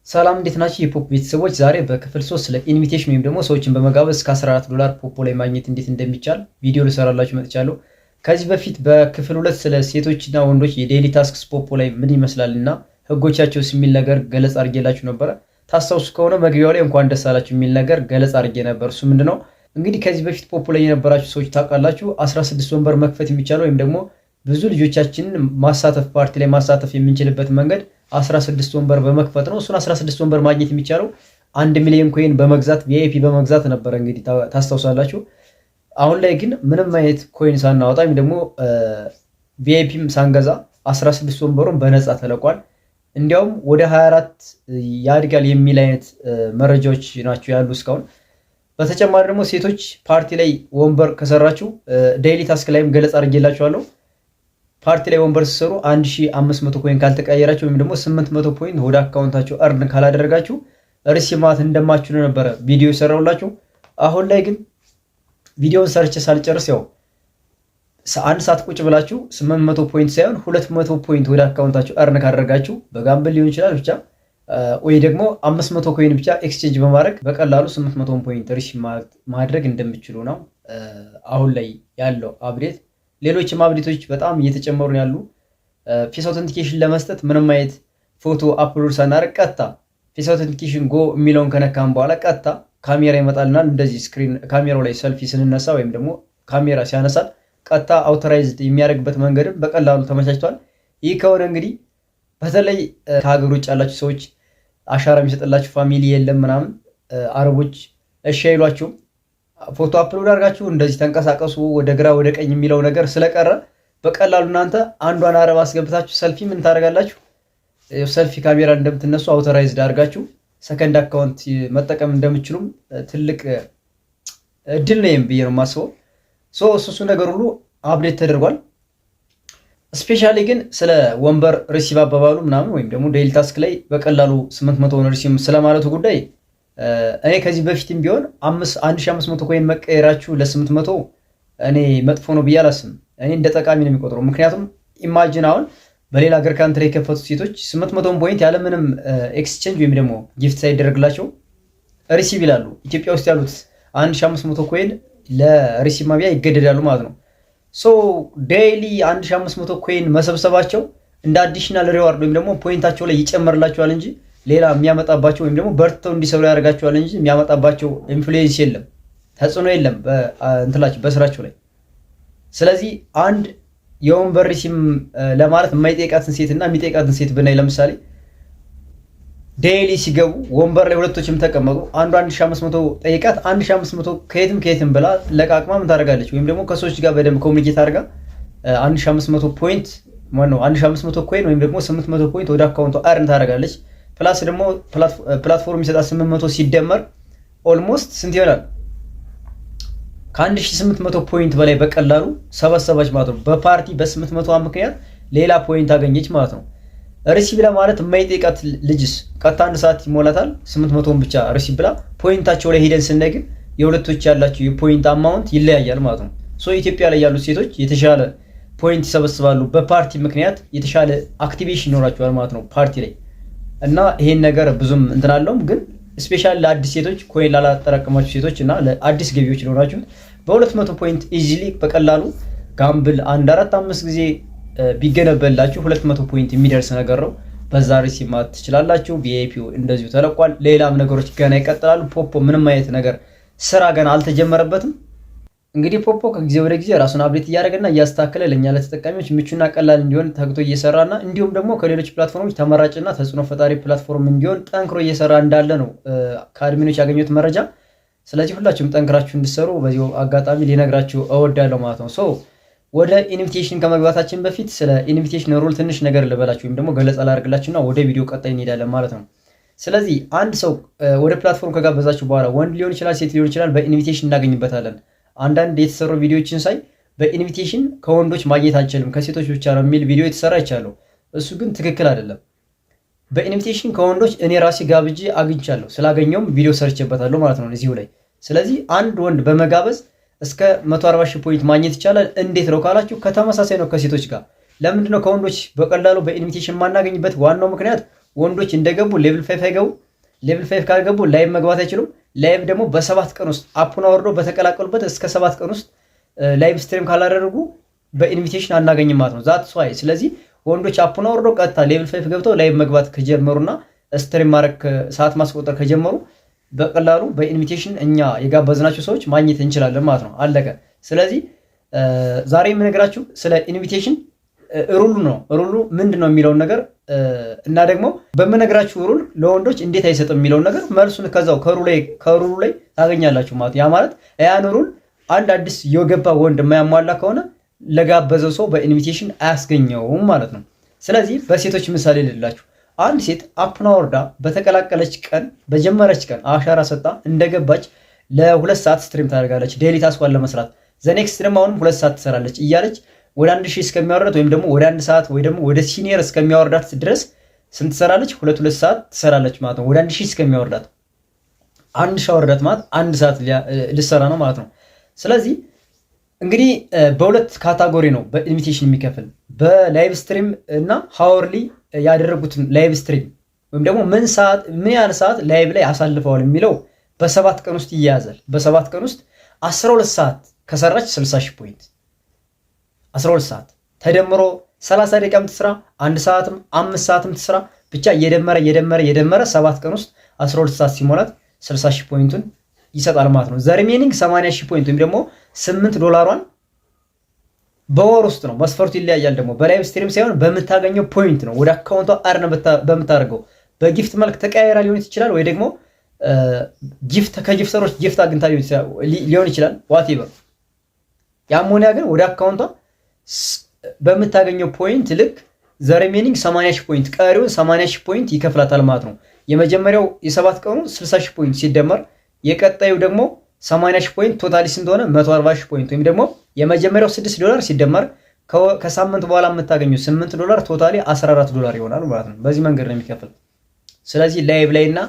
ሰላም እንዴት ናችሁ የፖፕ ቤተሰቦች? ዛሬ በክፍል 3 ስለ ኢንቪቴሽን ወይም ደግሞ ሰዎችን በመጋበዝ እስከ $14 ፖፖ ላይ ማግኘት እንዴት እንደሚቻል ቪዲዮ ልሰራላችሁ መጥቻለሁ። ከዚህ በፊት በክፍል 2 ስለ ሴቶችና ወንዶች የዴይሊ ታስክስ ፖፖ ላይ ምን ይመስላልና ህጎቻቸውስ የሚል ነገር ገለጻ አድርጌላችሁ ነበር። ታስታውሱ ከሆነ መግቢያው ላይ እንኳን ደስ አላችሁ የሚል ነገር ገለጻ አድርጌ ነበር። እሱ ምንድነው እንግዲህ ከዚህ በፊት ፖፖ ላይ የነበራችሁ ሰዎች ታውቃላችሁ 16 ወንበር መክፈት የሚቻለው ወይም ደግሞ ብዙ ልጆቻችንን ማሳተፍ ፓርቲ ላይ ማሳተፍ የምንችልበት መንገድ 16 ወንበር በመክፈት ነው። እሱን 16 ወንበር ማግኘት የሚቻለው 1 ሚሊዮን ኮይን በመግዛት ቪአይፒ በመግዛት ነበር እንግዲህ ታስታውሳላችሁ። አሁን ላይ ግን ምንም አይነት ኮይን ሳናወጣ ወይም ደግሞ ቪአይፒም ሳንገዛ 16 ወንበሩን በነፃ ተለቋል። እንዲያውም ወደ 24 ያድጋል የሚል አይነት መረጃዎች ናቸው ያሉ እስካሁን። በተጨማሪ ደግሞ ሴቶች ፓርቲ ላይ ወንበር ከሰራችሁ ዴይሊ ታስክ ላይም ገለጻ አድርጌላችኋለሁ። ፓርቲ ላይ ወንበር ሲሰሩ 1500 ኮይን ካልተቀየራችሁ ወይም ደግሞ 800 ፖይንት ወደ አካውንታችሁ እርን ካላደረጋችሁ ሪሲማት እንደማችሉ ነበረ ቪዲዮ ይሰራውላችሁ። አሁን ላይ ግን ቪዲዮውን ሰርች ሳልጨርስ ያው አንድ ሰዓት ቁጭ ብላችሁ 800 ፖይንት ሳይሆን 200 ፖይንት ወደ አካውንታችሁ እርን ካደረጋችሁ በጋምብል ሊሆን ይችላል ብቻ ወይ ደግሞ 500 ኮይን ብቻ ኤክስቼንጅ በማድረግ በቀላሉ 800 ፖይንት ሪሲማት ማድረግ እንደምትችሉ ነው አሁን ላይ ያለው አፕዴት። ሌሎችም አፕዴቶች በጣም እየተጨመሩ ያሉ። ፌስ አውተንቲኬሽን ለመስጠት ምንም አይነት ፎቶ አፕሎድ ሳናደርግ ቀጥታ ፌስ አውተንቲኬሽን ጎ የሚለውን ከነካም በኋላ ቀጥታ ካሜራ ይመጣልናል። እንደዚህ ስክሪን ካሜራው ላይ ሰልፊ ስንነሳ ወይም ደግሞ ካሜራ ሲያነሳል ቀጥታ አውቶራይዝድ የሚያደርግበት መንገድም በቀላሉ ተመቻችቷል። ይህ ከሆነ እንግዲህ በተለይ ከሀገር ውጭ ያላችሁ ሰዎች አሻራ የሚሰጥላችሁ ፋሚሊ የለም ምናምን አረቦች እሺ አይሏችሁም። ፎቶ አፕሎድ አድርጋችሁ እንደዚህ ተንቀሳቀሱ ወደ ግራ ወደ ቀኝ የሚለው ነገር ስለቀረ በቀላሉ እናንተ አንዷን አረብ አስገብታችሁ ሰልፊ ምን ታደርጋላችሁ? ሰልፊ ካሜራ እንደምትነሱ አውቶራይዝድ አድርጋችሁ ሰከንድ አካውንት መጠቀም እንደምትችሉም ትልቅ እድል ነው ብዬ ነው የማስበው። እሱ ነገር ሁሉ አፕዴት ተደርጓል። ስፔሻሊ ግን ስለ ወንበር ሪሲቭ አባባሉ ምናምን ወይም ደግሞ ዴይሊ ታስክ ላይ በቀላሉ 800 ወን ሪሲቭ ስለማለቱ ጉዳይ እኔ ከዚህ በፊትም ቢሆን 1500 ኮይን መቀየራችሁ ለ800 እኔ መጥፎ ነው ብዬ አላስብም። እኔ እንደ ጠቃሚ ነው የሚቆጥረው። ምክንያቱም ኢማጂን አሁን በሌላ ሀገር ካንትሪ የከፈቱ ሴቶች 800 ፖይንት ያለ ምንም ኤክስቼንጅ ወይም ደግሞ ጊፍት ሳይደረግላቸው ሪሲቭ ይላሉ። ኢትዮጵያ ውስጥ ያሉት 1500 ኮይን ለሪሲቭ ማቢያ ይገደዳሉ ማለት ነው። ዴይሊ 1500 ኮይን መሰብሰባቸው እንደ አዲሽናል ሪዋርድ ወይም ደግሞ ፖይንታቸው ላይ ይጨመርላቸዋል እንጂ ሌላ የሚያመጣባቸው ወይም ደግሞ በርተው እንዲሰሩ ያደርጋቸዋል እንጂ የሚያመጣባቸው ኢንፍሉዌንስ የለም፣ ተጽዕኖ የለም እንትላችሁ በስራቸው ላይ። ስለዚህ አንድ የወንበር ሪሲም ለማለት የማይጠይቃትን ሴት እና የሚጠይቃትን ሴት ብናይ ለምሳሌ ዴይሊ ሲገቡ ወንበር ላይ ሁለቶችም ተቀመጡ። አንዱ 1500 ጠይቃት 1500 ከየትም ብላ ለቃቅማ ምን ታደርጋለች? ወይም ደግሞ ከሰዎች ጋር በደንብ ኮሚኒኬት አድርጋ 1500 ፖይንት ማነው 1500 ኮይን ወይም ደግሞ 800 ፖይንት ወደ አካውንቷ አርን ታደርጋለች። ፕላስ ደግሞ ፕላትፎርም ይሰጣል 800 ሲደመር ኦልሞስት ስንት ይሆናል? ከ1800 ፖይንት በላይ በቀላሉ ሰበሰባች ማለት ነው። በፓርቲ በ800 ምክንያት ሌላ ፖይንት አገኘች ማለት ነው። ሪሲቭ ለማለት የማይጠይቃት ልጅስ ቀጥታ አንድ ሰዓት ይሞላታል 800ን ብቻ ሪሲቭ ብላ ፖይንታቸው ላይ ሄደን ስናይ ግን የሁለቶች ያላቸው የፖይንት አማውንት ይለያያል ማለት ነው። ኢትዮጵያ ላይ ያሉት ሴቶች የተሻለ ፖይንት ይሰበስባሉ። በፓርቲ ምክንያት የተሻለ አክቲቬሽን ይኖራቸዋል ማለት ነው ፓርቲ ላይ እና ይሄን ነገር ብዙም እንትን አለውም። ግን ስፔሻሊ ለአዲስ ሴቶች ኮይን ላላጠራቀማችሁ ሴቶች እና ለአዲስ ገቢዎች ሊሆናችሁ በ200 ፖይንት ኢዚሊ በቀላሉ ጋምብል 1-4-5 ጊዜ ቢገነበላችሁ 200 ፖይንት የሚደርስ ነገር ነው። በዛ ሪሲቭ ማለት ትችላላችሁ። ቪአይፒው እንደዚሁ ተለቋል። ሌላም ነገሮች ገና ይቀጥላሉ። ፖፖ ምንም አይነት ነገር ስራ ገና አልተጀመረበትም። እንግዲህ ፖፖ ከጊዜ ወደ ጊዜ ራሱን አፕዴት እያደረገና እያስተካከለ ለኛ ለተጠቃሚዎች ምቹና ቀላል እንዲሆን ተግቶ እየሰራና እንዲሁም ደግሞ ከሌሎች ፕላትፎርሞች ተመራጭና ተጽዕኖ ፈጣሪ ፕላትፎርም እንዲሆን ጠንክሮ እየሰራ እንዳለ ነው ከአድሚኖች ያገኙት መረጃ። ስለዚህ ሁላችሁም ጠንክራችሁ እንድትሰሩ በዚሁ አጋጣሚ ሊነግራችሁ እወዳለሁ ማለት ነው። ወደ ኢንቪቴሽን ከመግባታችን በፊት ስለ ኢንቪቴሽን ሩል ትንሽ ነገር ልበላችሁ ወይም ደግሞ ገለጻ ላደርግላችሁና ወደ ቪዲዮ ቀጣይ እንሄዳለን ማለት ነው። ስለዚህ አንድ ሰው ወደ ፕላትፎርም ከጋበዛችሁ በኋላ ወንድ ሊሆን ይችላል፣ ሴት ሊሆን ይችላል፣ በኢንቪቴሽን እናገኝበታለን። አንዳንድ የተሰሩ ቪዲዮዎችን ሳይ በኢንቪቴሽን ከወንዶች ማግኘት አንችልም ከሴቶች ብቻ ነው የሚል ቪዲዮ የተሰራ ይቻለሁ። እሱ ግን ትክክል አይደለም። በኢንቪቴሽን ከወንዶች እኔ ራሴ ጋብጄ አግኝቻለሁ፣ ስላገኘውም ቪዲዮ ሰርቼበታለሁ ማለት ነው እዚሁ ላይ። ስለዚህ አንድ ወንድ በመጋበዝ እስከ 140,000 ፖይንት ማግኘት ይቻላል። እንዴት ነው ካላችሁ ከተመሳሳይ ነው ከሴቶች ጋር። ለምንድነው ከወንዶች በቀላሉ በኢንቪቴሽን ማናገኝበት? ዋናው ምክንያት ወንዶች እንደገቡ ሌቭል 5 አይገቡ። ሌቭል 5 ካልገቡ ላይቭ መግባት አይችሉም። ላይቭ ደግሞ በ7 ቀን ውስጥ አፑን አወርዶ በተቀላቀሉበት እስከ 7 ቀን ውስጥ ላይቭ ስትሪም ካላደረጉ በኢንቪቴሽን አናገኝም ማለት ነው። ዛትስ ዋይ። ስለዚህ ወንዶች አፑን አወርዶ ቀጥታ ሌቭል 5 ገብተው ላይቭ መግባት ከጀመሩና ስትሪም ማድረግ ሰዓት ማስቆጠር ከጀመሩ በቀላሉ በኢንቪቴሽን እኛ የጋበዝናቸው ሰዎች ማግኘት እንችላለን ማለት ነው። አለቀ። ስለዚህ ዛሬ የምነግራችሁ ስለ ኢንቪቴሽን ሩሉ ነው። ሩሉ ምንድን ነው የሚለውን ነገር እና ደግሞ በምነግራችሁ ሩል ለወንዶች እንዴት አይሰጥም የሚለውን ነገር መልሱን ከዛው ከሩሉ ላይ ታገኛላችሁ ማለት። ያ ማለት ያን ሩል አንድ አዲስ የገባ ወንድ የማያሟላ ከሆነ ለጋበዘው ሰው በኢንቪቴሽን አያስገኘውም ማለት ነው። ስለዚህ በሴቶች ምሳሌ ልላችሁ። አንድ ሴት አፑን አወርዳ በተቀላቀለች ቀን በጀመረች ቀን አሻራ ሰጣ እንደገባች ለ2 ሰዓት ስትሪም ታደርጋለች ዴይሊ ታስኳን ለመስራት። ዘኔክስት ደግሞ አሁንም 2 ሰዓት ትሰራለች እያለች ወደ 1000 እስከሚያወርዳት ወይም ደግሞ ወደ 1 ሰዓት ወይ ደግሞ ወደ ሲኒየር እስከሚያወርዳት ድረስ ስንት ትሰራለች? 2 ሰዓት ትሰራለች ማለት ነው። ወደ 1000 እስከሚያወርዳት 1000 አወርዳት ማለት 1 ሰዓት ልትሰራ ነው ማለት ነው። ስለዚህ እንግዲህ በሁለት ካታጎሪ ነው በኢንቪቴሽን የሚከፍል በላይቭ ስትሪም እና ሃወርሊ ያደረጉትን ላይቭ ስትሪም ወይም ደግሞ ምን ያህል ሰዓት ላይቭ ላይ አሳልፈዋል የሚለው በ7 ቀን ውስጥ ይያዛል። በ7 ቀን ውስጥ 12 ሰዓት ከሰራች 60,000 ፖይንት 12 ሰዓት ተደምሮ 30 ደቂቃም ትስራ 1 ሰዓትም 5 ሰዓትም ትስራ ብቻ እየደመረ 7 ቀን ውስጥ 12 ሰዓት ሲሞላት 60,000 ፖይንቱን ይሰጣል ማለት ነው። ዘሪሜኒንግ 80,000 ፖይንት ወይም ደግሞ $8 በወር ውስጥ ነው። መስፈርቱ ይለያያል ደግሞ በላይቭ ስትሪም ሳይሆን በምታገኘው ፖይንት ነው። ወደ አካውንቷ አርን በምታደርገው በጊፍት መልክ ተቀያየራ ሊሆን ይችላል ወይ ደግሞ ከጊፍተሮች ጊፍት አግኝታ ሊሆን ይችላል። ዋቴቨር ያሞኒያ ግን ወደ አካውንቷ በምታገኘው ፖይንት ልክ ዘሪሜኒንግ 80,000 ፖይንት ቀሪውን 80,000 ፖይንት ይከፍላታል ማለት ነው። የመጀመሪያው የ7 ቀኑ 60,000 ፖይንት ሲደመር የቀጣዩ ደግሞ 80,000 ፖይንት ቶታሊ ስንት ሆነ? 140,000 ፖይንት ወይም ደግሞ የመጀመሪያው $6 ሲደመር ከሳምንት በኋላ የምታገኙ $8 ቶታሊ $14 ይሆናል ማለት ነው። በዚህ መንገድ ነው የሚከፍል። ስለዚህ ላይቭ ላይ እና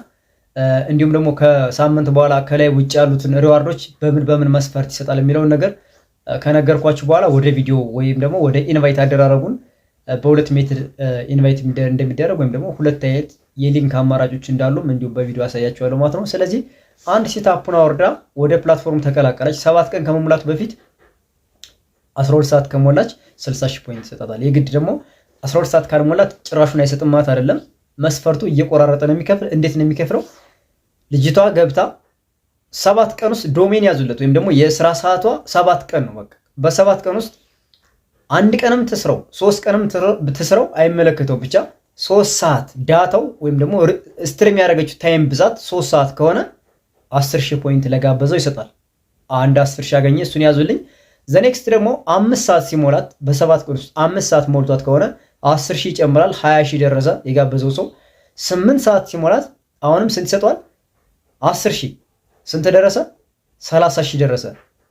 እንዲሁም ደግሞ ከሳምንት በኋላ ከላይ ውጭ ያሉትን ሪዋርዶች በምን መስፈርት ይሰጣል የሚለውን ነገር ከነገርኳችሁ በኋላ ወደ ቪዲዮ ወይም ደግሞ ወደ ኢንቫይት አደራረጉን በሁለት ሜትድ ኢንቫይት እንደሚደረግ ወይም ደግሞ ሁለት አይነት የሊንክ አማራጮች እንዳሉም እንዲሁም በቪዲዮ አሳያችኋለሁ ማለት ነው። ስለዚህ አንድ ሴት አፑን አወርዳ ወደ ፕላትፎርም ተቀላቀለች 7 ቀን ከመሙላቱ በፊት 12 ሰዓት ከሞላች 60,000 ፖይንት ይሰጣታል። የግድ ደግሞ 12 ሰዓት ካልሞላት ጭራሹን አይሰጥም ማለት አይደለም። መስፈርቱ እየቆራረጠ ነው የሚከፍል። እንዴት ነው የሚከፍለው? ልጅቷ ገብታ 7 ቀን ውስጥ ዶሜን ያዙለት ወይም ደግሞ የስራ ሰዓቷ 7 ቀን ነው። በቃ በ7 ቀን ውስጥ አንድ ቀንም ትስረው 3 ቀንም ትስረው አይመለከተው ብቻ 3 ሰዓት ዳታው ወይም ደግሞ ስትሪም ያደረገችው ታይም ብዛት 3 ሰዓት ከሆነ 10,000 ፖይንት ለጋበዘው ይሰጣል። አንድ 10,000 ያገኘ እሱን ያዙልኝ። ዘኔክስት ደግሞ 5 ሰዓት ሲሞላት በ7 ቀን ውስጥ 5 ሰዓት ሞልቷት ከሆነ 10,000 ይጨምራል። 20,000 ደረሰ የጋበዘው ሰው። 8 ሰዓት ሲሞላት አሁንም ስንት ይሰጠዋል? 10,000 ስንት ደረሰ? 30,000 ደረሰ።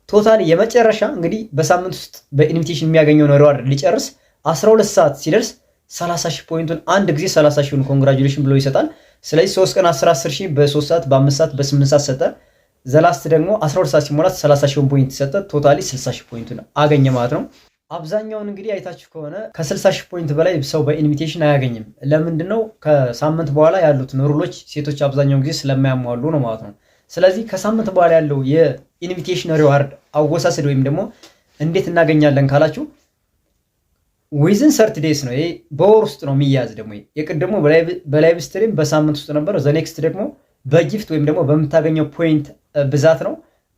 ቶታል የመጨረሻ እንግዲህ በሳምንት ውስጥ በኢንቪቴሽን የሚያገኘው ሪዋርድ ሊጨርስ 12 ሰዓት ሲደርስ 30,000 ፖይንቱን አንድ ጊዜ 30,000ን ኮንግራጁሌሽን ብሎ ይሰጣል። ስለዚህ 3 ቀን 10,000 በ3 ሰዓት በ5 ሰዓት በ8 ሰዓት ሰጠ። ዘላስት ደግሞ 12 ሰዓት ሲሞላት 30,000 ፖይንት ሰጠ። ቶታሊ 60,000 ፖይንቱን አገኘ ማለት ነው። አብዛኛውን እንግዲህ አይታችሁ ከሆነ ከ60,000 ፖይንት በላይ ሰው በኢንቪቴሽን አያገኝም። ለምንድነው? ከሳምንት በኋላ ያሉትን ሩሎች ሴቶች አብዛኛውን ጊዜ ስለማያሟሉ ነው ማለት ነው። ስለዚህ ከሳምንት በኋላ ያለው የኢንቪቴሽን ሪዋርድ አወሳሰድ ወይም ደግሞ እንዴት እናገኛለን ካላችሁ ዊዝን 30 ዴይስ ነው። ይሄ በወር ውስጥ ነው የሚያዝ። ደግሞ የቅድሞ በላይቭ ስትሪም በሳምንት ውስጥ ነበር። ዘኔክስት ደግሞ በጊፍት ወይም ደግሞ በምታገኘው ፖይንት ብዛት ነው።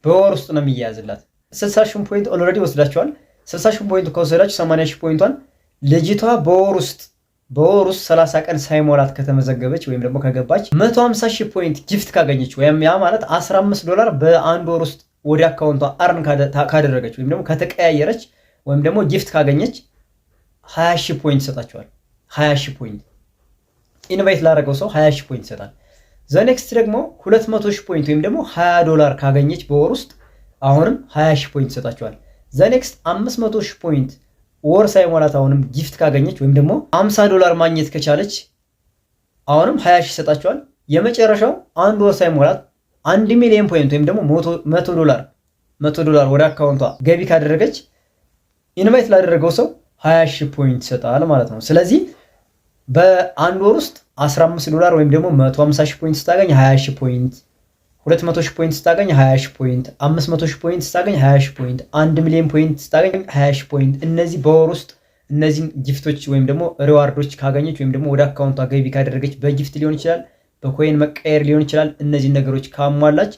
በወር ውስጥ ነው የሚያዝላት። 60,000 ፖይንት ኦልሬዲ ወስዳችኋል። 60,000 ፖይንት ከወሰዳችሁ 80,000 ፖይንቷን ልጅቷ በወር ውስጥ 30 ቀን ሳይሞላት ከተመዘገበች ወይም ደግሞ ከገባች 150,000 ፖይንት ጊፍት ካገኘች ወይም ያ ማለት $15 በአንድ ወር ውስጥ ወደ አካውንቷ አርን ካደረገች ወይም ደግሞ ከተቀያየረች ወይም ደግሞ ጊፍት ካገኘች 20,000 ፖይንት ይሰጣቸዋል። 20,000 ፖይንት ኢንቫይት ላደረገው ሰው 20,000 ፖይንት ይሰጣል። ዘኔክስት ደግሞ 200,000 ፖይንት ወይም ደግሞ $20 ካገኘች በወር ውስጥ አሁንም 20,000 ፖይንት ይሰጣቸዋል። ዘኔክስት 500,000 ፖይንት ወር ሳይሞላት አሁንም ጊፍት ካገኘች ወይም ደግሞ $50 ማግኘት ከቻለች አሁንም 20,000 ይሰጣቸዋል። የመጨረሻው አንድ ወር ሳይሞላት 1 ሚሊዮን ፖይንት ወይም ደግሞ $100 ወደ አካውንቷ ገቢ ካደረገች ኢንቫይት ላደረገው ሰው 20,000 ፖይንት ይሰጣል ማለት ነው። ስለዚህ በአንድ ወር ውስጥ $15 ወይም ደግሞ 150,000 ፖይንት ስታገኝ 20,000 ፖይንት፣ 200,000 ፖይንት ስታገኝ 20,000 ፖይንት፣ 500,000 ፖይንት ስታገኝ 20,000 ፖይንት፣ 1 ሚሊዮን ፖይንት ስታገኝ 20,000 ፖይንት። እነዚህ በወር ውስጥ እነዚህን ጊፍቶች ወይም ደግሞ ሪዋርዶች ካገኘች ወይም ደግሞ ወደ አካውንቷ ገቢ ካደረገች በጊፍት ሊሆን ይችላል፣ በኮይን መቀየር ሊሆን ይችላል። እነዚህን ነገሮች ካሟላች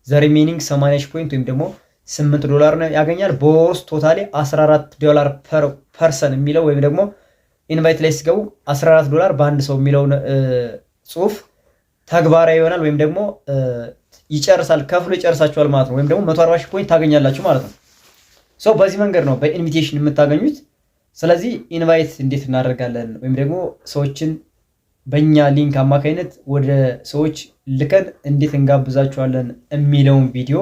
ዘ ሪሜኒንግ 80,000 ፖይንት ወይም ደግሞ $8 ነው ያገኛል። በወር ውስጥ ቶታሊ $14 ፐር ፐርሰን የሚለው ወይም ደግሞ ኢንቫይት ላይ ሲገቡ $14 በአንድ ሰው የሚለውን ጽሁፍ ተግባራዊ ይሆናል ወይም ደግሞ ይጨርሳል፣ ከፍሎ ይጨርሳችኋል ማለት ነው። ወይም ደግሞ 140,000 ፖይንት ታገኛላችሁ ማለት ነው። ሶ በዚህ መንገድ ነው በኢንቪቴሽን የምታገኙት። ስለዚህ ኢንቫይት እንዴት እናደርጋለን ወይም ደግሞ ሰዎችን በእኛ ሊንክ አማካኝነት ወደ ሰዎች ልከን እንዴት እንጋብዛችኋለን የሚለውን ቪዲዮ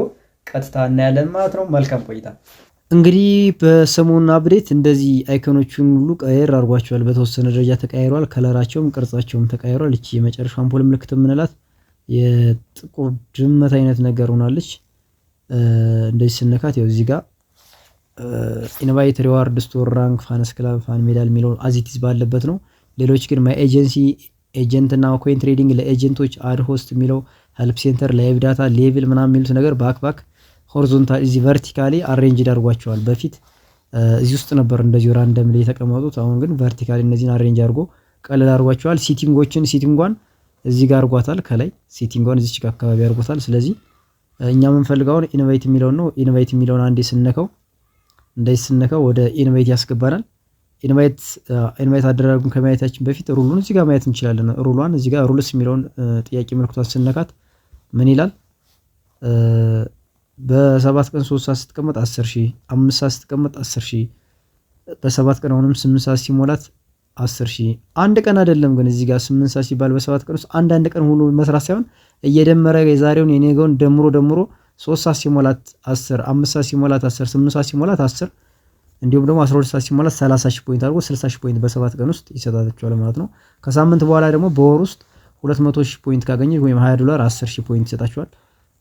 ቀጥታ እናያለን ማለት ነው። መልካም ቆይታ። እንግዲህ በሰሞኑን አፕዴት እንደዚህ አይኮኖቹን ሁሉ ቀየር አድርጓቸዋል። በተወሰነ ደረጃ ተቀያይሯል። ከለራቸውም ቅርጻቸውም ተቀያይሯል። እቺ የመጨረሻው አምፖል ምልክት የምንላት የጥቁር ድመት አይነት ነገር ሆናለች። እንደዚህ ስነካት ያው እዚህ ጋር ኢንቫይት ሪዋርድ ስቶር ራንክ ፋንስ ክላብ ፋን ሜዳል የሚለው አዚቲዝ ባለበት ነው። ሌሎች ግን ማይ ኤጀንሲ ኤጀንት እና ኮይን ትሬዲንግ ለኤጀንቶች አድ ሆስት የሚለው ሄልፕ ሴንተር ላይቭ ዳታ ሌቭል ምናምን የሚሉት ነገር ባክ ሆሪዞንታል እዚህ ቨርቲካሊ አሬንጅድ አድርጓቸዋል። በፊት እዚህ ውስጥ ነበር እንደዚህ ራንደም ላይ የተቀመጡት። አሁን ግን ቨርቲካሊ እነዚህን አሬንጅ አድርጎ ቀለል አድርጓቸዋል። ሲቲንጓን እዚህ ጋር አድርጓታል። ከላይ ሲቲንጓን እዚች ጋር አካባቢ አድርጓታል። ስለዚህ እኛ የምንፈልገውን ኢንቫይት የሚለውን ነው። ኢንቫይት የሚለውን አንዴ ስነከው እንደዚህ ስነከው ወደ ኢንቫይት ያስገባናል። ኢንቫይት አደራረጉን ከማየታችን በፊት ሩሉን እዚህ ጋር ማየት እንችላለን። ሩሏን እዚህ ጋር ሩልስ የሚለውን ጥያቄ ምልክቷን ስነካት ምን ይላል? በ7 ቀን 3 ሰዓት ስትቀመጥ 10,000፣ 5 ሰዓት ስትቀመጥ 10,000፣ በ7 ቀን አሁንም 8 ሰዓት ሲሞላት 10,000። አንድ ቀን አይደለም ግን እዚህ ጋር 8 ሰዓት ሲባል በ7 ቀን ውስጥ አንድ ቀን ሁሉ መስራት ሳይሆን እየደመረ የዛሬውን የኔገውን ደምሮ 3 ሰዓት ሲሞላት 10፣ 5 ሰዓት ሲሞላት 10፣ 8 ሰዓት ሲሞላት 10 እንዲሁም ደግሞ 12 ሰዓት ሲሞላት 30,000 ፖይንት አድርጎ 60,000 ፖይንት በ7 ቀን ውስጥ ይሰጣችኋል ማለት ነው። ከሳምንት በኋላ ደግሞ በወር ውስጥ 200,000 ፖይንት ካገኘች ወይም $20 10,000 ፖይንት ይሰጣችኋል።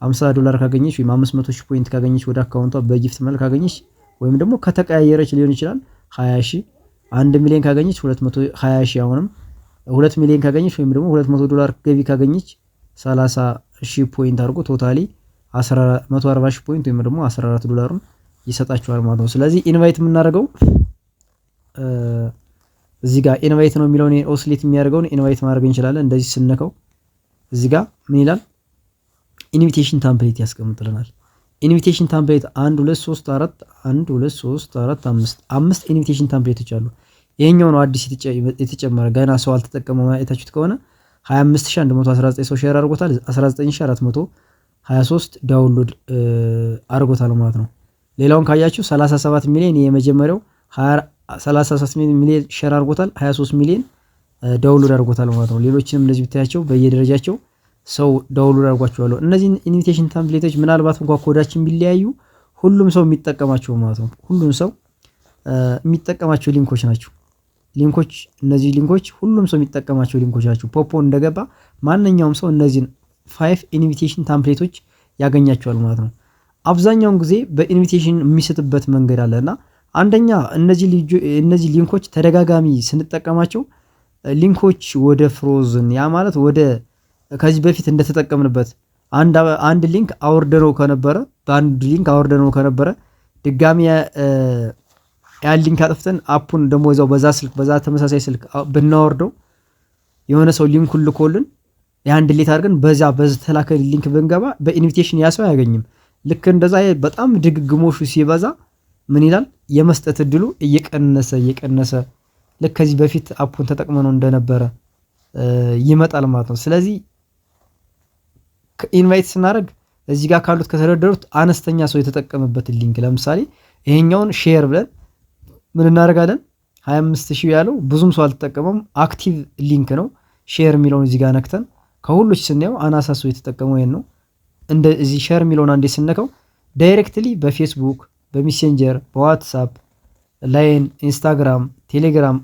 $50 ካገኘች ወይም 500,000 ፖይንት ካገኘች ወደ አካውንቷ በጊፍት መልክ ካገኘች ወይም ደግሞ ከተቀያየረች ሊሆን ይችላል 20,000። 1 ሚሊዮን ካገኘች 220,000 አሁንም 2 ሚሊዮን ካገኘች ወይም ደግሞ $200 ገቢ ካገኘች 30,000 ፖይንት አድርጎ ቶታሊ 140,000 ፖይንት ወይም ደግሞ $14 ይሰጣችኋል ማለት ነው። ስለዚህ ኢንቫይት የምናደርገው እዚህ ጋር ኢንቫይት ነው የሚለውን ኦስሌት የሚያደርገውን ኢንቫይት ማድረግ እንችላለን። እንደዚህ ስነከው እዚህ ጋር ምን ይላል? ኢንቪቴሽን ታምፕሌት ያስቀምጥልናል። ኢንቪቴሽን ታምፕሌት 1 2 3 4 1 2 3 4 5 ኢንቪቴሽን ታምፕሌቶች አሉ። ይሄኛው ነው አዲስ የተጨመረ ገና ሰው አልተጠቀመው። ማየታችሁት ከሆነ 25,119 ሰው ሼር አድርጎታል። 19,423 ዳውንሎድ አድርጎታል ማለት ነው። ሌላውን ካያችሁ 37 ሚሊዮን የመጀመሪያው 37 ሚሊዮን ሼር አድርጎታል። 23 ሚሊዮን ዳውንሎድ አድርጎታል ማለት ነው። ሌሎችንም እንደዚህ ብታያቸው በየደረጃቸው ሰው ዳውንሎድ አድርጓቸዋል። እነዚህ ኢንቪቴሽን ታምፕሌቶች ምናልባት እንኳን ኮዳችን ቢለያዩ ሁሉም ሰው የሚጠቀማቸው ማለት ነው። ሁሉም ሰው የሚጠቀማቸው ሊንኮች ናቸው። እነዚህ ሊንኮች ሁሉም ሰው የሚጠቀማቸው ሊንኮች ናቸው። ፖፖ እንደገባ ማንኛውም ሰው እነዚህን 5 ኢንቪቴሽን ታምፕሌቶች ያገኛቸዋል ማለት ነው። አብዛኛውን ጊዜ በኢንቪቴሽን የሚሰጥበት መንገድ አለና አንደኛ እነዚህ ሊንኮች ተደጋጋሚ ስንጠቀማቸው ሊንኮች ወደ ፍሮዝን ያ ማለት ወደ ከዚህ በፊት እንደተጠቀምንበት አንድ ሊንክ አወርደነው ከነበረ ድጋሚ ያን ሊንክ አጥፍተን አፑን ደግሞ እዛው በዛ ተመሳሳይ ስልክ ብናወርደው የሆነ ሰው ሊንኩን ልኮልን ያን ዲሊት አድርገን በዛ ተላከል ሊንክ ብንገባ በኢንቪቴሽን ያ ሰው አያገኝም። ልክ እንደዛ በጣም ድግግሞሹ ሲበዛ ምን ይላል? የመስጠት እድሉ እየቀነሰ ልክ ከዚህ በፊት አፑን ተጠቅመነው እንደነበረ ይመጣል ማለት ነው። ስለዚህ ኢንቫይት ስናደርግ እዚህ ጋር ካሉት ከተደረደሩት አነስተኛ ሰው የተጠቀመበትን ሊንክ ለምሳሌ ይሄኛውን ሼር ብለን ምን እናደርጋለን? 25,000 ያለው ብዙም ሰው አልተጠቀመም፣ አክቲቭ ሊንክ ነው። ሼር የሚለውን እዚህ ጋር ነክተን ከሁሎች ስናየው አናሳ ሰው የተጠቀመው ይሄን ነው። እንደዚህ ሼር የሚለውን አንዴ ስነከው ዳይሬክትሊ በፌስቡክ፣ በሜሴንጀር፣ በዋትስአፕ፣ ላይን፣ ኢንስታግራም፣ ቴሌግራም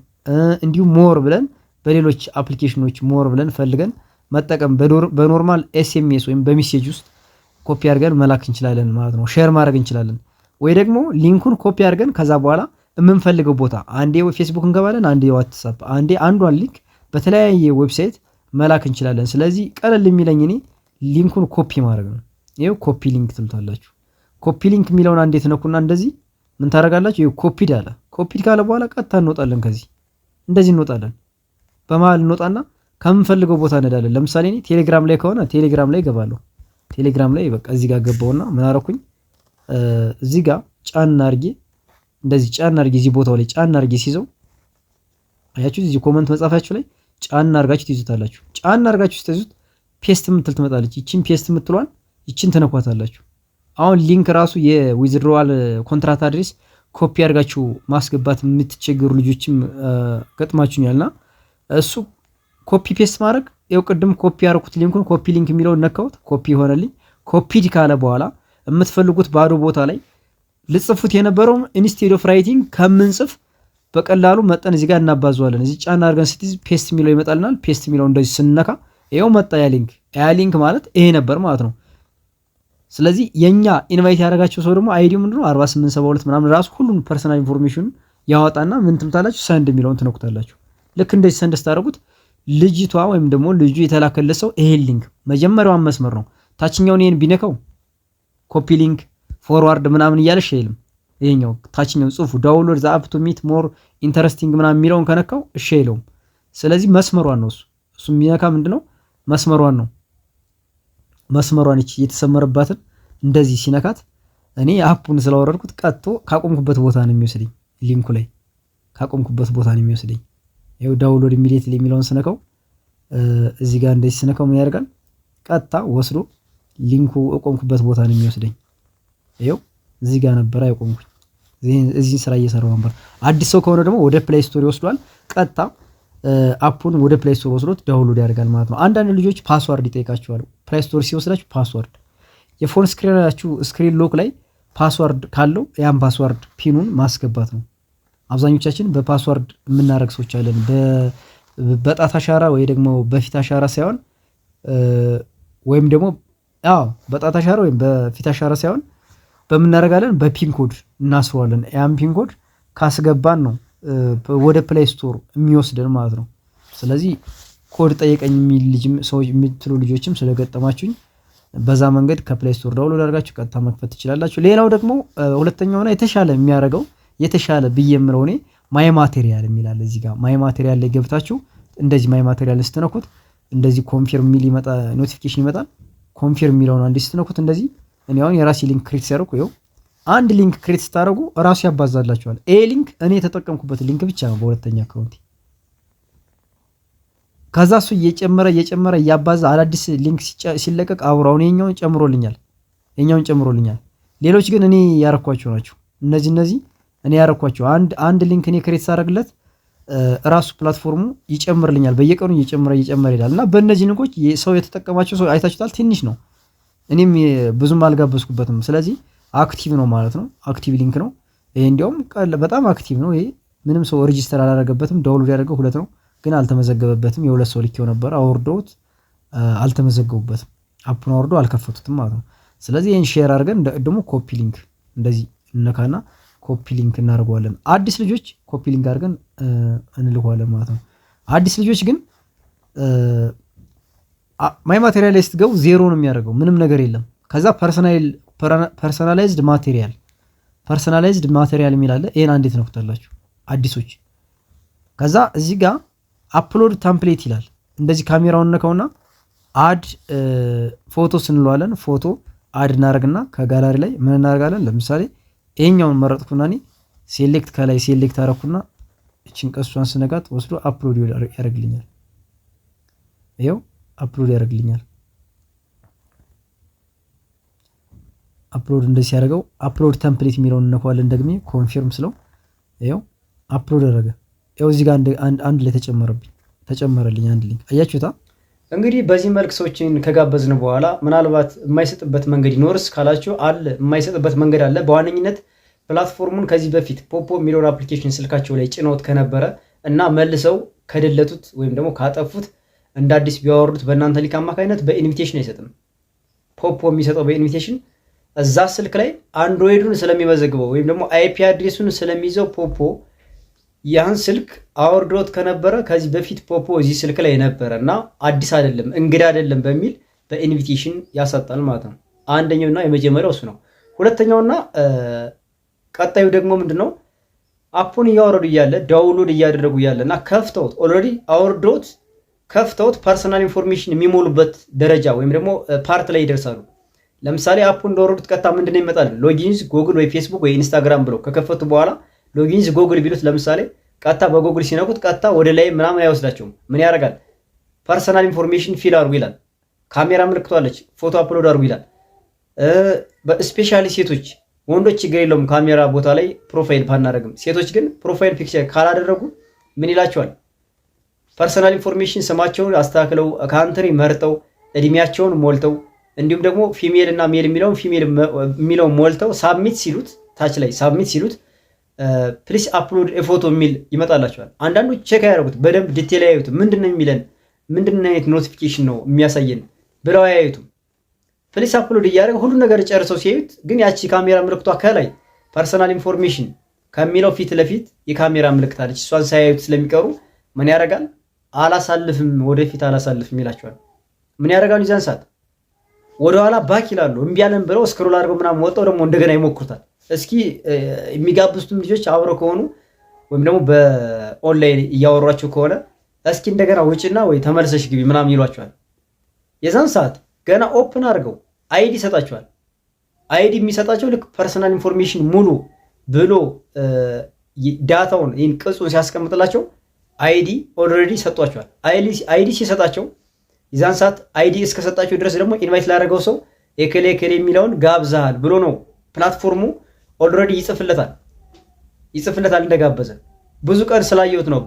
እንዲሁም ሞር ብለን በሌሎች አፕሊኬሽኖች ሞር ብለን ፈልገን መጠቀም በኖርማል ኤስኤምኤስ ወይም በሜሴጅ ውስጥ ኮፒ አድርገን መላክ እንችላለን ማለት ነው። ሼር ማድረግ እንችላለን። ወይ ደግሞ ሊንኩን ኮፒ አድርገን ከዛ በኋላ የምንፈልገው ቦታ አንዴ ፌስቡክ እንገባለን፣ አንዴ ዋትስአፕ፣ አንዴ አንዷን ሊንክ በተለያየ ዌብሳይት መላክ እንችላለን። ስለዚህ ቀለል የሚለኝ እኔ ሊንኩን ኮፒ ማድረግ ነው። ይኸው ኮፒ ሊንክ ትሉታላችሁ። ኮፒ ሊንክ የሚለውን አንዴ ትነኩና እንደዚህ ምን ታደርጋላችሁ? ይኸው ኮፒድ አለ። ኮፒድ ካለ በኋላ ቀጥታ እንወጣለን። ከዚህ እንደዚህ እንወጣለን። በመሀል እንወጣና ከምንፈልገው ቦታ እንሄዳለን። ለምሳሌ እኔ ቴሌግራም ላይ ከሆነ ቴሌግራም ላይ እገባለሁ። ቴሌግራም ላይ በቃ እዚህ ጋር ገባውና ምን አደረኩኝ? እዚህ ጋር ጫን አድርጌ እንደዚህ ጫን አድርጌ እዚህ ቦታው ላይ ጫን አድርጌ ሲይዘው አያችሁ፣ እዚህ ኮመንት መጻፊያችሁ ላይ ጫን አድርጋችሁ ትይዙታላችሁ። ጫን አድርጋችሁ ስትይዙት ፔስት የምትል ትመጣለች። ይቺን ፔስት የምትሏን ይቺን ትነኳታላችሁ። አሁን ሊንክ ራሱ የዊዝድሮዋል ኮንትራት አድሬስ ኮፒ አድርጋችሁ ማስገባት የምትቸገሩ ልጆችም ገጥማችሁኛልና እሱ ኮፒ ፔስት ማድረግ ያው ቅድም ኮፒ ያደረኩት ሊንኩን ኮፒ ሊንክ የሚለውን ነካሁት፣ ኮፒ ሆነልኝ። ኮፒድ ካለ በኋላ የምትፈልጉት ባዶ ቦታ ላይ ልጽፉት የነበረውን ኢንስቴድ ኦፍ ራይቲንግ ከምንጽፍ በቀላሉ መጠን እዚህ ጋር እናባዘዋለን። እዚህ ጫና አድርገን ስትይዝ ፔስት የሚለው ይመጣልናል። ፔስት የሚለው እንደዚህ ስንነካ ይኸው መጣ ያ ሊንክ። ያ ሊንክ ማለት ይሄ ነበር ማለት ነው። ስለዚህ የኛ ኢንቫይት ያደረጋቸው ሰው ደግሞ አይዲው ምንድነው 4872 ምናምን ራሱ ሁሉን ፐርሰናል ኢንፎርሜሽን ያወጣና ምን ትምታላችሁ? ሰንድ የሚለውን ትነኩታላችሁ። ልክ እንደዚህ ሰንድ ስታደርጉት ልጅቷ ወይም ደግሞ ልጁ የተላከለ ሰው ይሄ ሊንክ መጀመሪያውን መስመር ነው። ታችኛውን ይሄን ቢነካው ኮፒ ሊንክ ፎርዋርድ ምናምን እያለሽ አይልም። ይሄኛው ታችኛው ጽሁፉ ዳውንሎድ ዘ አፕ ቱ ሚት ሞር ኢንተረስቲንግ ምናምን የሚለውን ከነካው እሺ አይለውም። ስለዚህ መስመሯን ነው እሱ የሚነካ ምንድነው መስመሯን ነው። መስመሯን እቺ የተሰመረባትን እንደዚህ ሲነካት እኔ አፑን ስላወረድኩት ቀጥቶ ካቆምኩበት ቦታ ነው የሚወስደኝ። ሊንኩ ላይ ካቆምኩበት ቦታ ነው የሚወስደኝ። ይኸው ዳውንሎድ ኢሚዲየትሊ የሚለውን ስነካው እዚህ ጋር እንደዚህ ስነካው ምን ያደርጋል? ቀጥታ ወስዶ ሊንኩ እቆምኩበት ቦታ ነው የሚወስደኝ። ይኸው እዚህ ጋር ነበር አይቆምኩኝ። እዚህ ስራ እየሰራው ነበር። አዲስ ሰው ከሆነ ደግሞ ወደ ፕሌይ ስቶር ይወስዷል። ቀጥታ አፑን ወደ ፕሌይ ስቶር ወስዶት ዳውንሎድ ያደርጋል ማለት ነው። አንዳንድ ልጆች ፓስወርድ ይጠይቃቸዋል። ፕሌይ ስቶር ሲወስዳችሁ ፓስወርድ የፎን ስክሪናችሁ ስክሪን ሎክ ላይ ፓስወርድ ካለው ያን ፓስወርድ ፒኑን ማስገባት ነው። አብዛኞቻችን በፓስወርድ የምናደርግ ሰዎች አለን። በጣት አሻራ ወይ ደግሞ በፊት አሻራ ሳይሆን ወይም ደግሞ በጣት አሻራ ወይም በፊት አሻራ ሳይሆን በምናደርጋለን በፒን ኮድ እናስረዋለን። ያን ፒን ኮድ ካስገባን ነው ወደ ፕሌይ ስቶር የሚወስደን ማለት ነው። ስለዚህ ኮድ ጠየቀኝ የሚል ልጅም ሰዎች የምትሉ ልጆችም ስለገጠማችሁኝ በዛ መንገድ ከፕሌይ ስቶር ዳውንሎድ አድርጋችሁ ቀጥታ መክፈት ትችላላችሁ። ሌላው ደግሞ ሁለተኛውና የተሻለ የሚያደርገው የተሻለ ብዬ የምለው እኔ ማይ ማቴሪያል የሚላል እዚህ ጋር ማይ ማቴሪያል ላይ ገብታችሁ እንደዚህ ማይ ማቴሪያል ስትነኩት እንደዚህ ኮንፊርም የሚል ይመጣ ኖቲፊኬሽን ይመጣል። ኮንፊርም የሚለውን አንዴ ስትነኩት እንደዚህ እኔ አሁን የራሴ ሊንክ ክሬት ሲያደርጉ ይኸው አንድ ሊንክ ክሬት ስታደርጉ ራሱ ያባዛላችኋል። ይሄ ሊንክ እኔ የተጠቀምኩበት ሊንክ ብቻ ነው በሁለተኛ አካውንት። ከዛ እሱ እየጨመረ እያባዛ አዳዲስ ሊንክ ሲለቀቅ አሁን የኛውን ጨምሮልኛል። ሌሎች ግን እኔ ያረኳቸው ናቸው። እነዚህ እኔ ያረኳቸው አንድ ሊንክ እኔ ክሬት ሳደርግለት ራሱ ፕላትፎርሙ ይጨምርልኛል። በየቀኑ እየጨመረ ይሄዳል እና በእነዚህ ሊንኮች ሰው የተጠቀማቸው ሰው አይታችሁታል። ትንሽ ነው። እኔም ብዙም አልጋበዝኩበትም። ስለዚህ አክቲቭ ነው ማለት ነው። አክቲቭ ሊንክ ነው ይሄ። እንዲያውም በጣም አክቲቭ ነው ይሄ። ምንም ሰው ሬጂስተር አላደረገበትም። ዳውንሎድ ያደረገው 2 ነው ግን አልተመዘገበበትም። የሁለት ሰው ልኬው ነበር አወርደውት አልተመዘገቡበትም። አፑን አወርዶ አልከፈቱትም ማለት ነው። ስለዚህ ይሄን ሼር አድርገን ደግሞ ኮፒ ሊንክ እንደዚህ እነካና ኮፒ ሊንክ እናደርገዋለን። አዲስ ልጆች ኮፒ ሊንክ አድርገን እንልከዋለን ማለት ነው። አዲስ ልጆች ግን ማይ ማቴሪያል ላይ ስትገቡ ዜሮ ነው የሚያደርገው፣ ምንም ነገር የለም። ከዛ ፐርሰናላይዝድ ማቴሪያል የሚል አለ። ይሄን አንዴት ነኩታላችሁ አዲሶች። ከዛ እዚህ ጋር አፕሎድ ታምፕሌት ይላል። እንደዚህ ካሜራውን ነካውና አድ ፎቶ ስንለዋለን። ፎቶ አድ እናደርግና ከጋላሪ ላይ ምን እናደርጋለን? ለምሳሌ ይሄኛውን መረጥኩና እኔ ሴሌክት ከላይ ሴሌክት አደረኩና እቺን ቀሷን ስነጋት ወስዶ አፕሎድ ያደርግልኛል። ይሄው አፕሎድ ያደርግልኛል። አፕሎድ እንደዚህ ያደርገው አፕሎድ ቴምፕሌት የሚለውን እንነካዋለን። ደግሜ ኮንፊርም ስለው ይሄው አፕሎድ አደረገ። ይሄው እዚህ ጋር አንድ ላይ ተጨመረልኝ አንድ ሊንክ። አያችሁታ? እንግዲህ በዚህ መልክ ሰዎችን ከጋበዝን በኋላ ምናልባት የማይሰጥበት መንገድ ይኖርስ ካላችሁ አለ፣ የማይሰጥበት መንገድ አለ። በዋነኝነት ፕላትፎርሙን ከዚህ በፊት ፖፖ የሚለውን አፕሊኬሽን ስልካቸው ላይ ጭነውት ከነበረ እና መልሰው ከደለቱት ወይም ደግሞ ካጠፉት እንደ አዲስ ቢያወርዱት በእናንተ ሊክ አማካኝነት በኢንቪቴሽን አይሰጥም። ፖፖ የሚሰጠው በኢንቪቴሽን እዛ ስልክ ላይ አንድሮይዱን ስለሚመዘግበው ወይም ደግሞ አይፒ አድሬሱን ስለሚይዘው ፖፖ ያን ስልክ አውርዶት ከነበረ ከዚህ በፊት ፖፖ እዚህ ስልክ ላይ ነበረ እና አዲስ አይደለም እንግዳ አይደለም በሚል በኢንቪቴሽን ያሳጣል ማለት ነው። አንደኛውና የመጀመሪያው እሱ ነው። ሁለተኛውና ቀጣዩ ደግሞ ምንድነው? አፑን እያወረዱ እያለ ዳውንሎድ እያደረጉ እያለ እና ከፍተውት ኦልሬዲ አውርዶት ከፍተውት ፐርሰናል ኢንፎርሜሽን የሚሞሉበት ደረጃ ወይም ደግሞ ፓርት ላይ ይደርሳሉ። ለምሳሌ አፑን እንዳወረዱት ቀጥታ ምንድነው ይመጣል? ሎጊንስ ጉግል ወይ ፌስቡክ ወይ ኢንስታግራም ብለው ከከፈቱ በኋላ ሎጊንስ ጉግል ቢሉት ለምሳሌ ቀጥታ በጉግል ሲነኩት ቀጥታ ወደ ላይ ምናምን አይወስዳቸውም። ምን ያደርጋል? ፐርሰናል ኢንፎርሜሽን ፊል አድርጉ ይላል። ካሜራ ምልክቷለች፣ ፎቶ አፕሎድ አድርጉ ይላል። በስፔሻሊ ሴቶች፣ ወንዶች ችግር የለውም ካሜራ ቦታ ላይ ፕሮፋይል ባናደርግም፣ ሴቶች ግን ፕሮፋይል ፒክቸር ካላደረጉ ምን ይላቸዋል? ፐርሰናል ኢንፎርሜሽን ስማቸውን አስተካክለው ካንትሪ መርጠው እድሜያቸውን ሞልተው እንዲሁም ደግሞ ፊሜል እና ሜል የሚለውን ሞልተው ሳብሚት ሲሉት ታች ላይ ሳብሚት ሲሉት ፕሊስ አፕሎድ ፎቶ የሚል ይመጣላቸዋል። አንዳንዶች ቼክ ያደርጉት በደንብ ዲቴል ያዩት ምንድነው የሚለን ምንድን አይነት ኖቲፊኬሽን ነው የሚያሳየን ብለው ያዩት። ፕሊስ አፕሎድ እያደረገ ሁሉ ነገር ጨርሰው ሲያዩት ግን ያቺ ካሜራ ምልክቷ ከላይ ፐርሰናል ኢንፎርሜሽን ከሚለው ፊት ለፊት የካሜራ ምልክት አለች። እሷን ሳያዩት ስለሚቀሩ ምን ያደርጋል? አላሳልፍም ወደፊት አላሳልፍም ይላቸዋል። ምን ያደርጋሉ? ይዛን ሰዓት ወደኋላ ባክ ይላሉ። እምቢ አለን ብለው ስክሮል አድርገው ምናምን ወጣው ደግሞ እንደገና ይሞክሩታል። እስኪ የሚጋብዙትም ልጆች አብረው ከሆኑ ወይም ደግሞ በኦንላይን እያወሯቸው ከሆነ እስኪ እንደገና ውጭና ወይ ተመልሰሽ ግቢ ምናምን ይሏቸዋል። የዛን ሰዓት ገና ኦፕን አድርገው አይዲ ይሰጣቸዋል። አይዲ የሚሰጣቸው ልክ ፐርሰናል ኢንፎርሜሽን ሙሉ ብሎ ዳታውን ይህን ቅጹን ሲያስቀምጥላቸው አይዲ ኦልሬዲ ሰጧቸዋል። አይዲ ሲሰጣቸው የዛን ሰዓት አይዲ እስከሰጣቸው ድረስ ደግሞ ኢንቫይት ላደረገው ሰው ኤከሌ ኤከሌ የሚለውን ጋብዛሃል ብሎ ነው ፕላትፎርሙ ኦልሬዲ ይጽፍለታል እንደጋበዘ። ብዙ ቀን ስላየሁት ነው።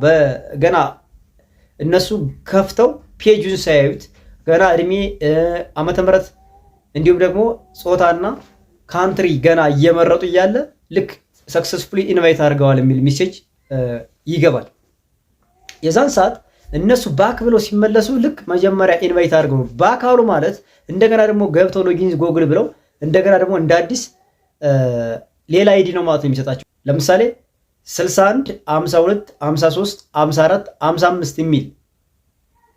ገና እነሱ ከፍተው ፔጁን ሳያዩት ገና እድሜ፣ ዓመተ ምህረት እንዲሁም ደግሞ ጾታና ካንትሪ ገና እየመረጡ እያለ ልክ ሰክሰስፉሊ ኢንቫይት አድርገዋል የሚል ሜሴጅ ይገባል። የዛን ሰዓት እነሱ ባክ ብለው ሲመለሱ ልክ መጀመሪያ ኢንቫይት አድርገው ባክ አሉ ማለት እንደገና ደግሞ ገብተው ሎጊን ጎግል ብለው እንደገና ደግሞ እንደ አዲስ ሌላ አይዲ ነው ማለት ነው የሚሰጣቸው። ለምሳሌ 61 52 53 54 55 የሚል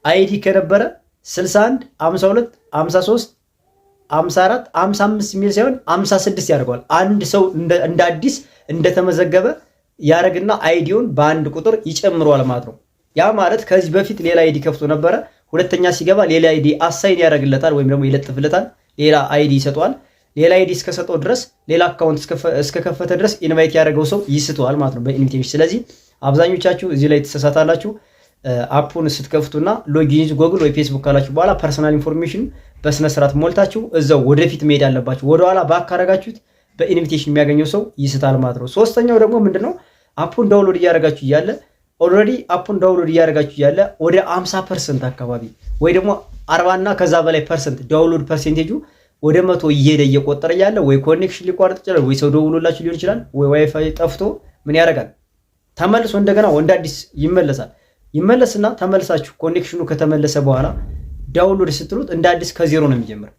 አይዲ ከነበረ 61 52 53 54 55 የሚል ሳይሆን 56 ያደርገዋል። አንድ ሰው እንደ አዲስ እንደተመዘገበ ያደርግና አይዲውን በአንድ ቁጥር ይጨምረዋል ማለት ነው። ያ ማለት ከዚህ በፊት ሌላ አይዲ ከፍቶ ነበረ። ሁለተኛ ሲገባ ሌላ አይዲ አሳይን ያደርግለታል ወይም ደግሞ ይለጥፍለታል። ሌላ አይዲ ይሰጠዋል። ሌላ አይዲ እስከሰጠው ድረስ ሌላ አካውንት እስከከፈተ ድረስ ኢንቫይት ያደረገው ሰው ይስተዋል ማለት ነው በኢንቪቴሽን። ስለዚህ አብዛኞቻችሁ እዚህ ላይ ተሳሳታላችሁ። አፑን ስትከፍቱና ሎጊን ጎግል ወይ ፌስቡክ ካላችሁ በኋላ ፐርሰናል ኢንፎርሜሽን በስነ ስርዓት ሞልታችሁ እዛው ወደፊት መሄድ አለባችሁ። ወደኋላ ባክ ካረጋችሁት በኢንቪቴሽን የሚያገኘው ሰው ይስታል ማለት ነው። ሶስተኛው ደግሞ ምንድነው? አፑን ዳውንሎድ እያደረጋችሁ እያለ ኦልሬዲ አፑን ዳውንሎድ እያደረጋችሁ እያለ ወደ 50% አካባቢ ወይ ደግሞ 40 እና ከዛ በላይ ፐርሰንት ዳውንሎድ ፐርሰንቴጁ ወደ 100 እየሄደ እየቆጠረ ያለ ወይ ኮኔክሽን ሊቋረጥ ይችላል፣ ወይ ሰው ደውሎላችሁ ሊሆን ይችላል፣ ወይ ዋይፋይ ጠፍቶ ምን ያደርጋል? ተመልሶ እንደገና ወንድ አዲስ ይመለስና ተመልሳችሁ ኮኔክሽኑ ከተመለሰ በኋላ ዳውንሎድ ስትሉት እንደ አዲስ ከዜሮ ነው የሚጀምረው።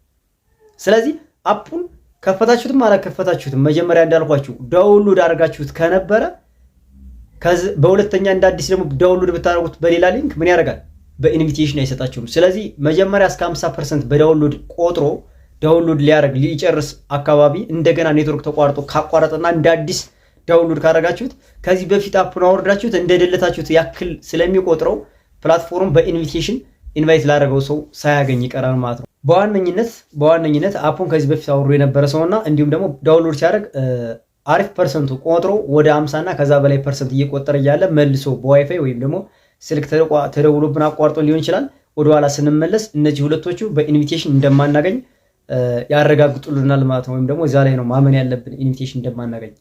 ስለዚህ አፑን ከፈታችሁትም አላከፈታችሁትም መጀመሪያ እንዳልኳችሁ ዳውንሎድ አድርጋችሁት ከነበረ በሁለተኛ እንደ አዲስ ደግሞ ዳውንሎድ ብታደርጉት በሌላ ሊንክ ምን ያደርጋል? በኢንቪቴሽን አይሰጣችሁም። ስለዚህ መጀመሪያ እስከ 50% በዳውንሎድ ቆጥሮ ዳውንሎድ ሊጨርስ አካባቢ እንደገና ኔትወርክ ተቋርጦ ካቋረጠና እንደ አዲስ ዳውንሎድ ካደረጋችሁት ከዚህ በፊት አፑን አወርዳችሁት እንደደለታችሁት ያክል ስለሚቆጥረው ፕላትፎርም በኢንቪቴሽን ኢንቫይት ላደረገው ሰው ሳያገኝ ይቀራል ማለት ነው። በዋነኝነት አፑን ከዚህ በፊት አውርዶ የነበረ ሰውና እንዲሁም ደግሞ ዳውንሎድ ሲያደርግ አሪፍ ፐርሰንቱ ቆጥሮ ወደ 50 እና ከዛ በላይ ፐርሰንት እየቆጠረ እያለ መልሶ በዋይፋይ ወይም ደግሞ ስልክ ተደውሎብን አቋርጦ ሊሆን ይችላል። ወደኋላ ስንመለስ እነዚህ ሁለቶቹ በኢንቪቴሽን እንደማናገኝ ያረጋግጡልናል ማለት ነው። ወይም ደግሞ እዛ ላይ ነው ማመን ያለብን ኢንቪቴሽን እንደማናገኝ።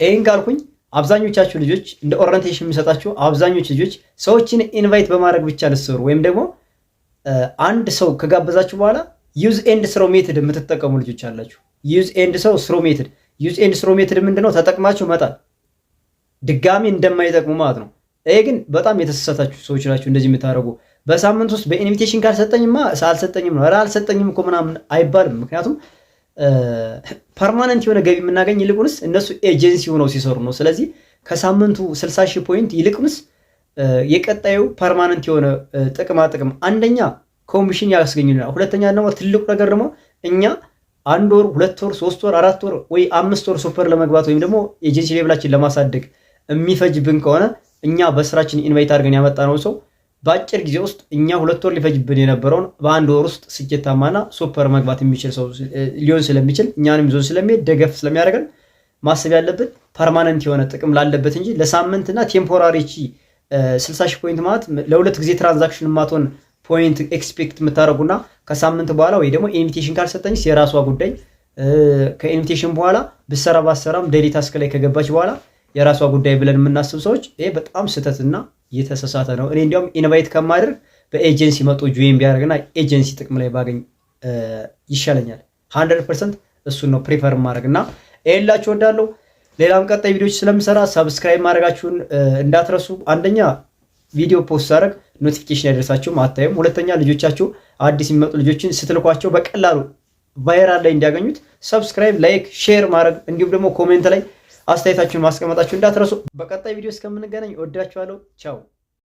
ይህን ካልኩኝ አብዛኞቻችሁ ልጆች እንደ ኦሪንቴሽን የሚሰጣችሁ አብዛኞች ልጆች ሰዎችን ኢንቫይት በማድረግ ብቻ ልትሰሩ ወይም ደግሞ አንድ ሰው ከጋበዛችሁ በኋላ ዩዝ ኤንድ ስሮ ሜትድ የምትጠቀሙ ልጆች አላችሁ። ዩዝ ኤንድ ስሮ ሜትድ ምንድነው? ተጠቅማችሁ መጣል ድጋሚ እንደማይጠቅሙ ማለት ነው። ይሄ ግን በጣም የተሳሳታችሁ ሰዎች ናችሁ እንደዚህ የምታደርጉ። በሳምንት ውስጥ በኢንቪቴሽን ካልሰጠኝማ አልሰጠኝም ነው፣ አልሰጠኝም እኮ ምናምን አይባልም። ምክንያቱም ፐርማነንት የሆነ ገቢ የምናገኝ ይልቁንስ እነሱ ኤጀንሲ ሆነው ሲሰሩ ነው። ስለዚህ ከሳምንቱ 60,000 ፖይንት ይልቅምስ የቀጣዩ ፐርማነንት የሆነ ጥቅም አንደኛ ኮሚሽን ያስገኙልናል። ሁለተኛ ደግሞ ትልቁ ነገር ደግሞ እኛ 1 ወር 2 ወር 3 ወር 4 ወር ወይ 5 ወር ሱፐር ለመግባት ወይም ደግሞ ኤጀንሲ ሌቭላችን ለማሳደግ የሚፈጅብን ከሆነ እኛ በስራችን ኢንቫይት አድርገን ያመጣነው ሰው በአጭር ጊዜ ውስጥ እኛ 2 ወር ሊፈጅብን የነበረውን በ1 ወር ውስጥ ስኬታማና ሱፐር መግባት የሚችል ሰው ሊሆን ስለሚችል እኛንም ይዞን ስለሚሄድ ደገፍ ስለሚያደርገን ማሰብ ያለብን ፐርማነንት የሆነ ጥቅም ላለበት እንጂ ለሳምንትና ቴምፖራሪ 60,000 ፖይንት ማለት ለሁለት ጊዜ ትራንዛክሽን ማቶን ፖይንት ኤክስፔክት የምታደርጉና ከሳምንት በኋላ ወይ ደግሞ ኢንቪቴሽን ካልሰጠኝስ የራሷ ጉዳይ ከኢንቪቴሽን በኋላ ብሰራ ባሰራም ዴሊ ታስክ ላይ ከገባች በኋላ የራሷ ጉዳይ ብለን የምናስብ ሰዎች ይሄ በጣም ስህተትና የተሳሳተ ነው። እኔ እንዲያውም ኢንቫይት ከማድረግ በኤጀንሲ መጥቶ ጆይን ቢያደርግና ኤጀንሲ ጥቅም ላይ ባገኝ ይሻለኛል። 100% እሱን ነው ፕሪፈር ማድረግና ይሄላችሁ ወዳለው ሌላም ቀጣይ ቪዲዮዎች ስለምሰራ ሰብስክራይብ ማድረጋችሁን እንዳትረሱ። አንደኛ ቪዲዮ ፖስት ሳደርግ ኖቲፊኬሽን ያደርሳችሁ አታዩም። ሁለተኛ ልጆቻችሁ አዲስ የሚመጡ ልጆችን ስትልኳቸው በቀላሉ ቫይራል ላይ እንዲያገኙት ሰብስክራይብ፣ ላይክ፣ ሼር ማድረግ እንዲሁም ደግሞ ኮሜንት ላይ አስተያየታችሁን ማስቀመጣችሁ እንዳትረሱ። በቀጣይ ቪዲዮ እስከምንገናኝ ወዳችኋለሁ። ቻው።